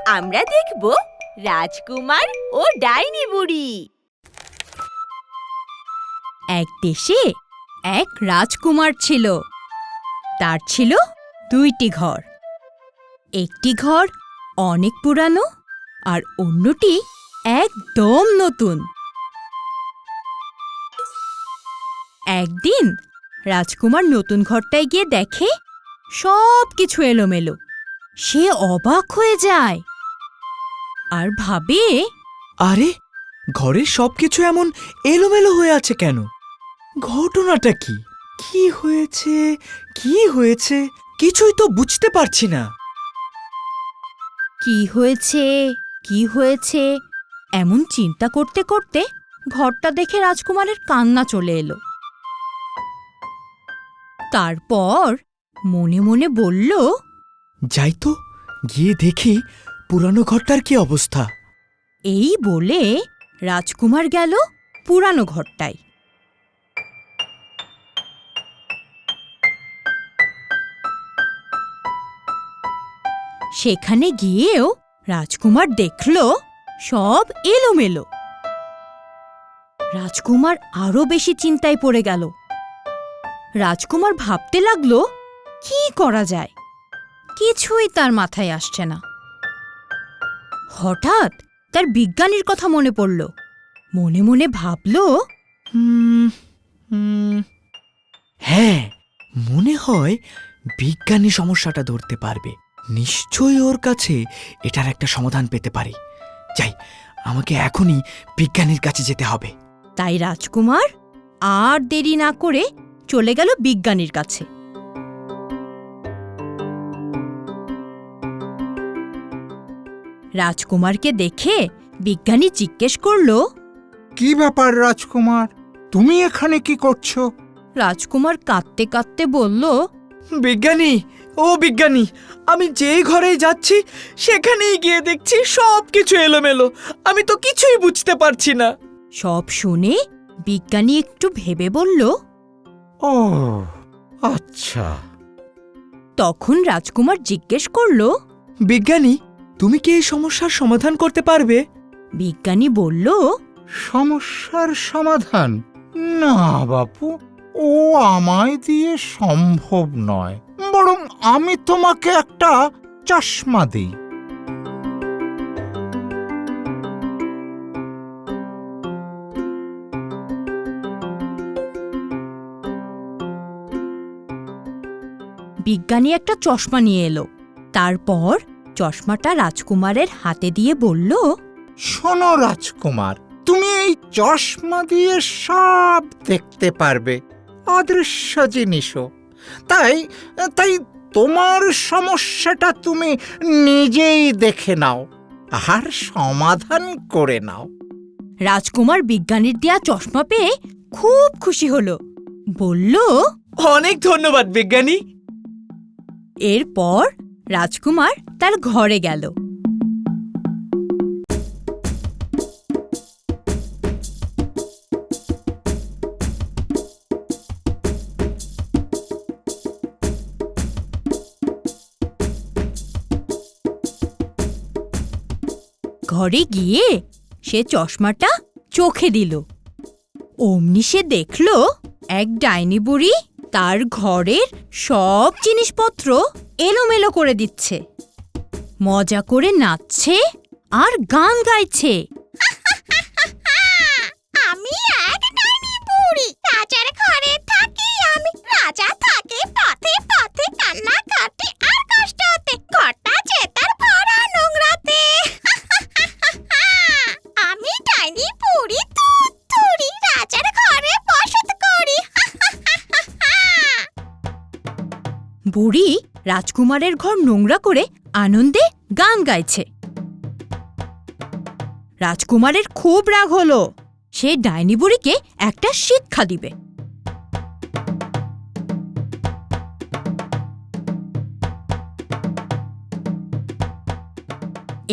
আমরা দেখব রাজকুমার ও ডাইনি বুড়ি। এক দেশে এক রাজকুমার ছিল। তার ছিল 2টি ঘর। একটি ঘর অনেক পুরানো আর অন্যটি একদম নতুন। একদিন রাজকুমার নতুন ঘরটায় গিয়ে দেখে সব কিছু এলোমেলো। সে অবাক হয়ে যায় আর ভাবে, আরে, ঘরের সবকিছু এমন এলোমেলো হয়ে আছে কেন? ঘটনাটা কি? কি হয়েছে কিছুই তো বুঝতে পারছি না। কি হয়েছে এমন চিন্তা করতে করতে ঘরটা দেখে রাজকুমারের কান্না চলে এলো। তারপর মনে মনে বলল, যাই তো, গিয়ে দেখি পুরানো ঘরটার কি অবস্থা। এই বলে রাজকুমার গেল পুরানো ঘরটায়। সেখানে গিয়েও রাজকুমার দেখল সব এলোমেলো। রাজকুমার আরো বেশি চিন্তায় পড়ে গেল। রাজকুমার ভাবতে লাগলো, কি করা যায়? কিছুই তার মাথায় আসছে না। হঠাৎ তার বিজ্ঞানীর কথা মনে পড়ল। মনে মনে ভাবল, হ্যাঁ, মনে হয় বিজ্ঞানী সমস্যাটা ধরতে পারবে। নিশ্চয়ই ওর কাছে এটার একটা সমাধান পেতে পারি। যাই, আমাকে এখনই বিজ্ঞানীর কাছে যেতে হবে। তাই রাজকুমার আর দেরি না করে চলে গেল বিজ্ঞানীর কাছে। রাজকুমারকে দেখে বিজ্ঞানী জিজ্ঞেস করল, কি ব্যাপার রাজকুমার, তুমি এখানে কি করছো? রাজকুমার কাঁদতে কাঁদতে বলল, বিজ্ঞানী, আমি যেই ঘরেই যাচ্ছি সেখানেই গিয়ে দেখছি সবকিছু এলোমেলো। আমি তো কিছুই বুঝতে পারছি না। সব শুনে বিজ্ঞানী একটু ভেবে বলল। ও আচ্ছা। তখন রাজকুমার জিজ্ঞেস করল, বিজ্ঞানী, তুমি কি এই সমস্যার সমাধান করতে পারবে? বিজ্ঞানী বলল, সমস্যার সমাধান? না বাপু, ও আমায় দিয়ে সম্ভব নয়। বরং আমি তোমাকে একটা চশমা দিই। বিজ্ঞানী একটা চশমা নিয়ে এলো। তারপর চশমাটা রাজকুমারের হাতে দিয়ে বলল, শোনো রাজকুমার, তুমি এই চশমা দিয়ে সব দেখতে পারবে, অদৃশ্য জিনিসও। তাই তাই তোমার সমস্যাটা তুমি নিজেই দেখে নাও আর সমাধান করে নাও। রাজকুমার বিজ্ঞানীর দেয়া চশমা পেয়ে খুব খুশি হলো। বলল, অনেক ধন্যবাদ বিজ্ঞানী। এরপর রাজকুমার তার ঘরে গেল। ঘরে গিয়ে সে চশমাটা চোখে দিল। অমনি সে দেখল এক ডাইনি বুড়ি তার ঘরের সব জিনিসপত্র এলোমেলো করে দিচ্ছে, মজা করে নাচছে আর গান গাইছে। আমি এক ডাইনি বুড়ি, রাজার ঘরে থাকি আমি। রাজা থাকে পথে পথে, কান্না কাটে আর কষ্টতে। ঘরটা যে তার ভরা নোংরাতে। আমি ডাইনি বুড়ি, তুড়ি রাজার ঘরে বসত করি। বুড়ি রাজকুমারের ঘর নোংরা করে আনন্দে গান গাইছে। রাজকুমারের খুব রাগ হলো। সে ডাইনি বুড়িকে একটা শিক্ষা দিবে।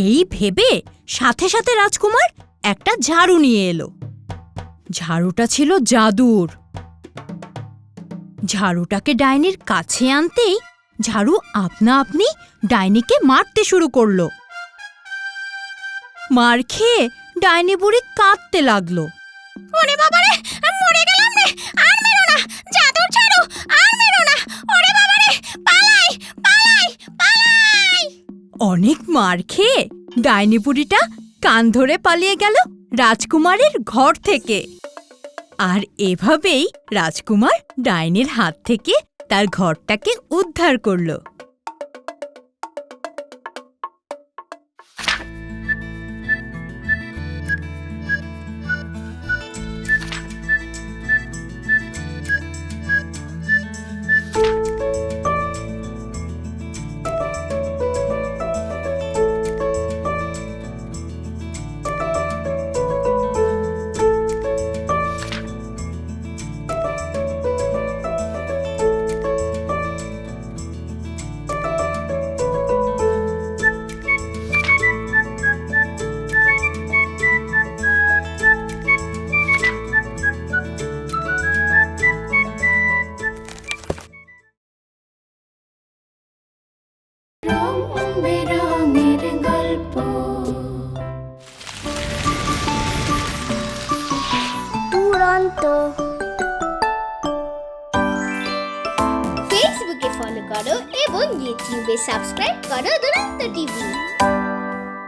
এই ভেবে সাথে সাথে রাজকুমার একটা ঝাড়ু নিয়ে এলো। ঝাড়ুটা ছিল জাদুর। ঝাড়ুটাকে ডাইনির কাছে আনতেই ঝাড়ু আপনা আপনি ডাইনিকে মারতে শুরু করলো। মার খেয়ে ডাইনি বুড়ি কাঁদতে লাগলো। ওরে বাবারে, মরে গেলাম রে, আর মেরো না, জাদু ছাড়ো, আর মেরো না, ওরে বাবারে, পালাই পালাই পালাই। অনেক মার খেয়ে ডাইনি বুড়িটা কান ধরে পালিয়ে গেল রাজকুমারের ঘর থেকে। আর এভাবেই রাজকুমার ডাইনির হাত থেকে তার ঘরটাকে উদ্ধার করল। বেরঙের গল্প। দুরন্ত। ফেসবুকে ফলো করো এবং ইউটিউবে সাবস্ক্রাইব করো দুরন্ত টিভি।